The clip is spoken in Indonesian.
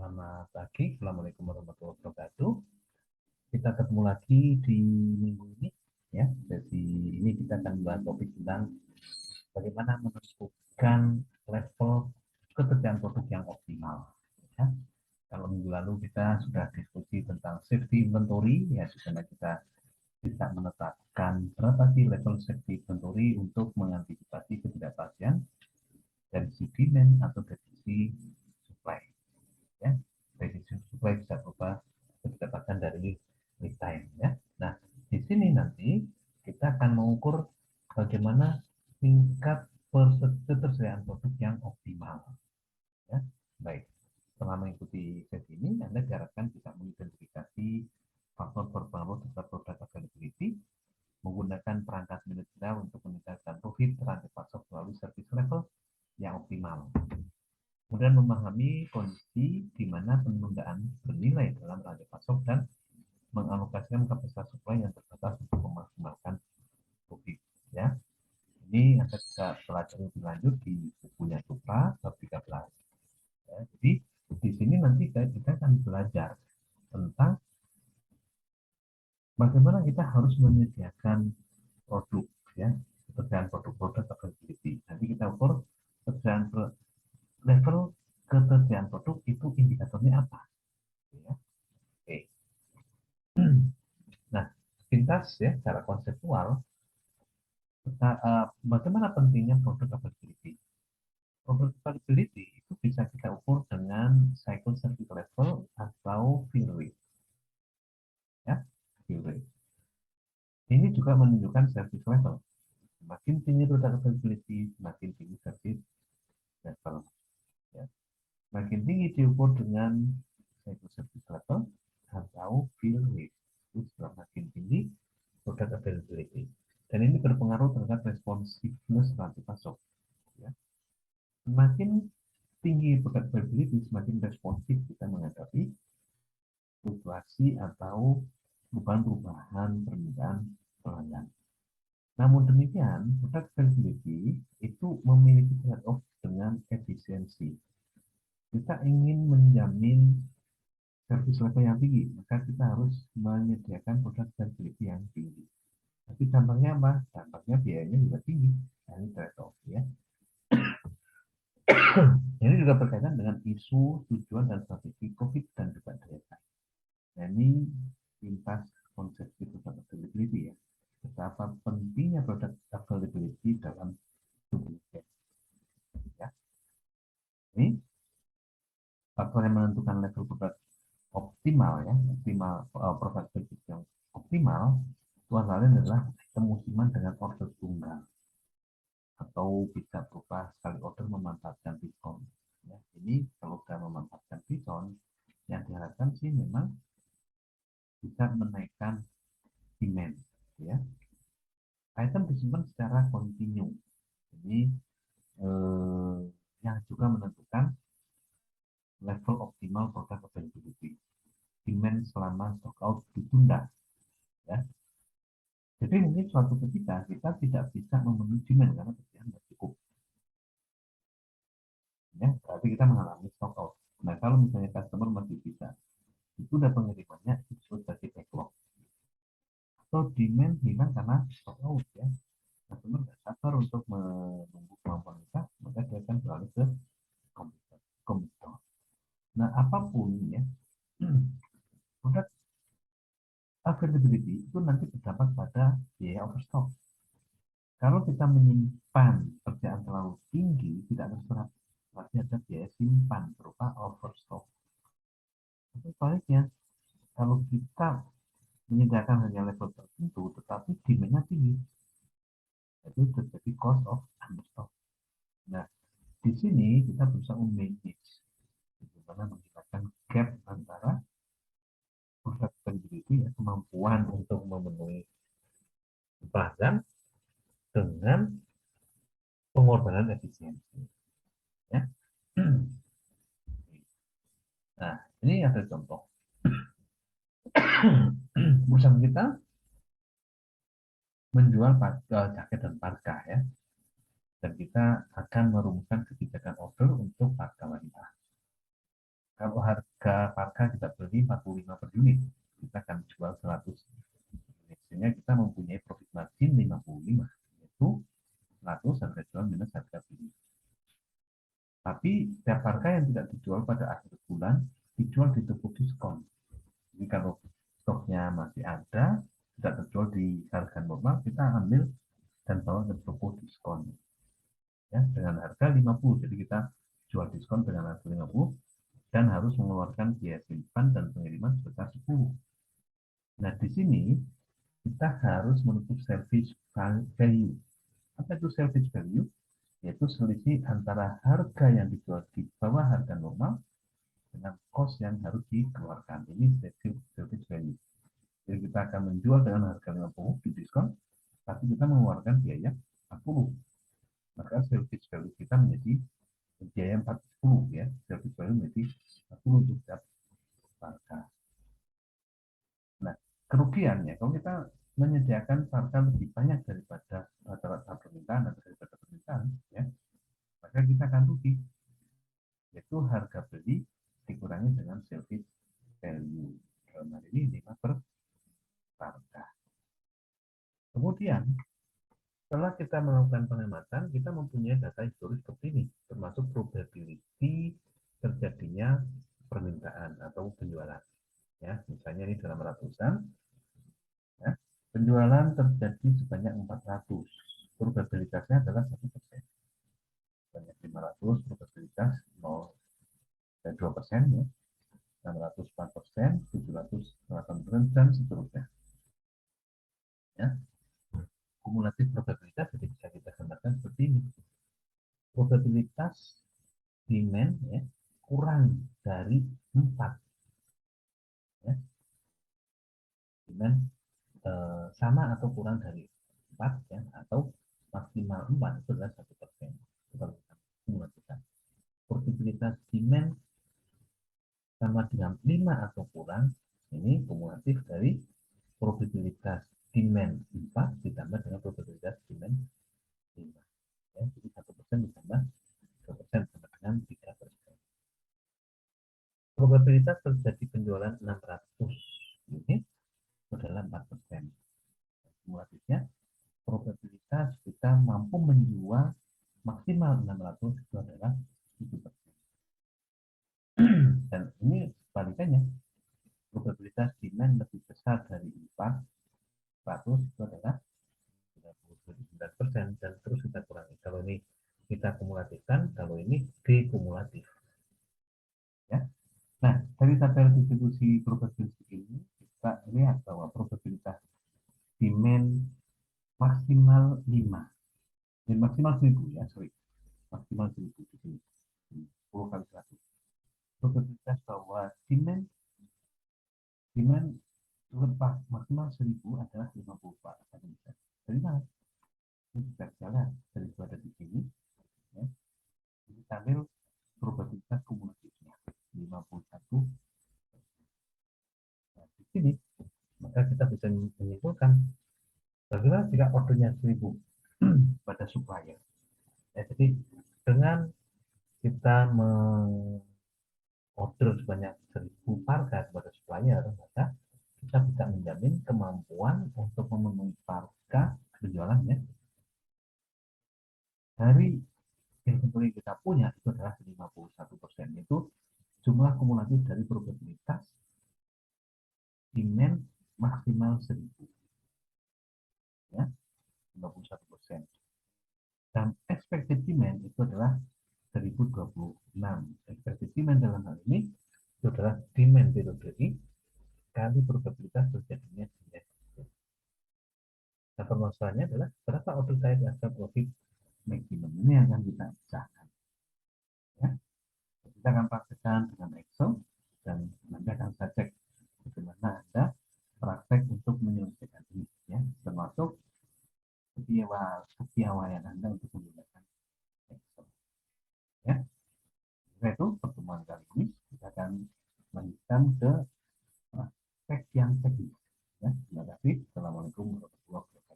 Selamat pagi, Assalamualaikum warahmatullahi wabarakatuh. Kita ketemu lagi di minggu ini, ya. Jadi ini kita akan membahas topik tentang bagaimana menentukan level ketersediaan produk yang optimal. Ya. Kalau minggu lalu kita sudah diskusi tentang safety inventory, ya, di sana kita bisa menetapkan berapa sih level safety inventory untuk mengantisipasi ketidakpastian dari sisi demand atau dari sisi supply. Ya, prediksi supply bisa berupa kedapatan dari lead time, ya. Nah, di sini nanti kita akan mengukur bagaimana tingkat ketersediaan produk yang optimal, ya. Baik, setelah mengikuti sesi ini Anda diharapkan bisa mengidentifikasi faktor berpengaruh terhadap produk availability, menggunakan perangkat manajemental untuk meningkatkan profit rantai pasok melalui service level yang optimal. Kemudian memahami kondisi di mana penundaan bernilai dalam rantai pasok dan mengalokasikan kapasitas supply yang terbatas untuk memaksimalkan profit. Ya, ini Anda bisa pelajari lebih lanjut di bukunya Supra bab 13. Ya, jadi di sini nanti kita akan belajar tentang bagaimana kita harus menyediakan produk, ya, ketersediaan produk-produk availability. Nanti kita ukur ketersediaan level ketersediaan produk itu indikatornya apa, ya. Oke. Nah, pintas, ya, secara konseptual, bagaimana pentingnya produk availability. Produk availability itu bisa kita ukur dengan cycle service level atau fill rate, ya, fill rate. Ini juga menunjukkan service level. Semakin tinggi produk availability, semakin tinggi service level, ya. Semakin tinggi diukur dengan cycle service level atau fill rate, itu semakin tinggi produk availability. Dan ini berpengaruh terhadap responsiveness rantai pasok, ya. Semakin tinggi produk availability, semakin responsif kita menghadapi fluktuasi atau perubahan-perubahan permintaan pelanggan. Namun demikian, produk availability itu memiliki trade-off dengan efisiensi. Kita ingin menjamin service level yang tinggi, maka kita harus menyediakan produk availability yang tinggi. Tapi dampaknya apa? Dampaknya biayanya juga tinggi. Nah, ini trade-off, ya. Ini juga berkaitan dengan isu tujuan dan strategi profit dan juga daya saing. Nah, ini lintas konsepsi produk availability, ya. Betapa pentingnya produk availability dalam tubuh, ya. Ini faktor yang menentukan level produk optimal, ya, optimal, produk availability yang optimal itu adalah kemusiman dengan order tunggal atau bisa berupa sekali order memanfaatkan diskon. Ya, ini kalau sudah memanfaatkan diskon, yang diharapkan sih memang bisa menaikkan demand, ya. Item disimpan secara kontinu, jadi yang juga menentukan level optimal produk availability. Demand selama stock out ditunda, ya. Jadi mungkin suatu ketika kita tidak bisa memenuhi demand karena persediaan tidak cukup, ya, berarti kita mengalami stock out. Nah, kalau misalnya customer masih bisa, itu udah pengirimannya disebut sebagai backlog. Atau demand hilang karena stock out, ya. Customer nggak sabar untuk menunggu kemampuan kita, maka dia akan beralih ke kompetitor. Nah, apapun, ya, produk availability itu nanti berdampak pada biaya overstock. Kalau kita menyimpan kerjaan terlalu tinggi, tidak terserap, berarti ada biaya simpan berupa overstock. Tapi sebaliknya, kalau kita menyediakan hanya level tertentu, tetapi demand-nya tinggi, itu terjadi cost of understock. Nah, di sini kita berusaha manage bagaimana menghilangkan gap antara produk availability, ya, kemampuan untuk memenuhi pelanggan dengan pengorbanan efisiensi, ya. Nah, ini ada contoh. Perusahaan kita menjual jaket dan parka, ya, dan kita akan merumuskan kebijakan order untuk parka wanita. Kalau harga parka kita beli 45 per unit, kita akan jual 100 unit, sehingga kita mempunyai profit margin 55, yaitu 100 harga jual minus harga beli. Tapi setiap harga yang tidak dijual pada akhir bulan dijual di toko diskon. Jadi kalau stoknya masih ada, tidak terjual di harga normal, kita ambil dan bawa ke toko diskon. Ya, dengan harga 50. Jadi kita jual diskon dengan harga 50 dan harus mengeluarkan biaya simpan dan pengiriman sebesar 10. Nah, di sini kita harus menutup service value. Apa itu service value? Yaitu selisih antara harga yang dijual di bawah harga normal dengan cost yang harus dikeluarkan. Ini service value. Jadi kita akan menjual dengan harga 50 di diskon, tapi kita mengeluarkan biaya 40. Maka service value kita menjadi biaya 40 ya. Service value menjadi 40 untuk setiap harga. Nah, kerugiannya kalau kita menyediakan harga lebih banyak daripada rata-rata permintaan atau daripada permintaan, ya, maka kita akan rugi. Yaitu harga beli dikurangi dengan service value. Dalam hal ini 5 per harga. Kemudian setelah kita melakukan pengamatan, kita mempunyai data historis seperti ini, termasuk probability terjadinya permintaan atau penjualan. Ya, misalnya ini dalam ratusan, ya, penjualan terjadi sebanyak 400, probabilitasnya adalah 1%. Sebanyak 500, probabilitas 2%, ya, 604%, 708%, dan seterusnya. Ya. Kumulatif probabilitas jadi bisa kita gambarkan seperti ini. Probabilitas demand ya, kurang dari 4. Ya. Demand sama atau kurang dari 4 ya, atau maksimal 4 itu adalah 1%. Kumulatifkan. Probabilitas demand sama dengan 5 atau kurang, ini kumulatif dari probabilitas demand 4 ditambah dengan probabilitas demand 5. Ya, jadi 1% ditambah 2% sama dengan 3%. Probabilitas terjadi penjualan 600 unit adalah 4%. Kumulatifnya, probabilitas kita mampu menjual maksimal 600 itu adalah 7%. Dan ini sebalikannya, probabilitas demand lebih besar dari 400 itu adalah 99%, dan terus kita kurangi. Kalau ini kita kumulatifkan, kalau ini dekumulatif. Ya. Nah, dari tabel distribusi probabilitas ini kita lihat bahwa probabilitas demand maksimal 5. Dan maksimal 1000 ya, sorry. Maksimal 1000 di sini. 10 kali 100. Probabilitas bahwa demand lepas maksimal 1000 adalah 54. Dari mana? Ini bisa jalan. 1000 ada di sini. Ya. Ini tabel probabilitas kumulatifnya. 51. Nah, di sini maka kita bisa menyimpulkan bagaimana jika ordernya 1000 pada supplier. Ya, jadi dengan kita order sebanyak 1000 parka kepada supplier, maka kita bisa menjamin kemampuan untuk memenuhi parka penjualannya dari inventory kita punya itu adalah 51%. Itu jumlah kumulatif dari probabilitas demand maksimal 1000. Ya, 51%. Dan expected demand itu adalah 1026. Expected demand dalam hal ini itu adalah demand delivery kali probabilitas terjadinya demand. Nah, permasalahannya adalah berapa order size atau profit maximum. Ini yang akan kita pecahkan. Ya. Kita akan praktekkan dengan Excel dan nanti akan saya cek bagaimana Anda praktek untuk menyelesaikan ini, ya, termasuk kepiawaian Anda untuk menggunakan Excel. Ya. Setelah itu pertemuan kali ini kita akan melanjutkan ke praktek yang teknis. Ya. Terima kasih. Assalamualaikum warahmatullahi wabarakatuh.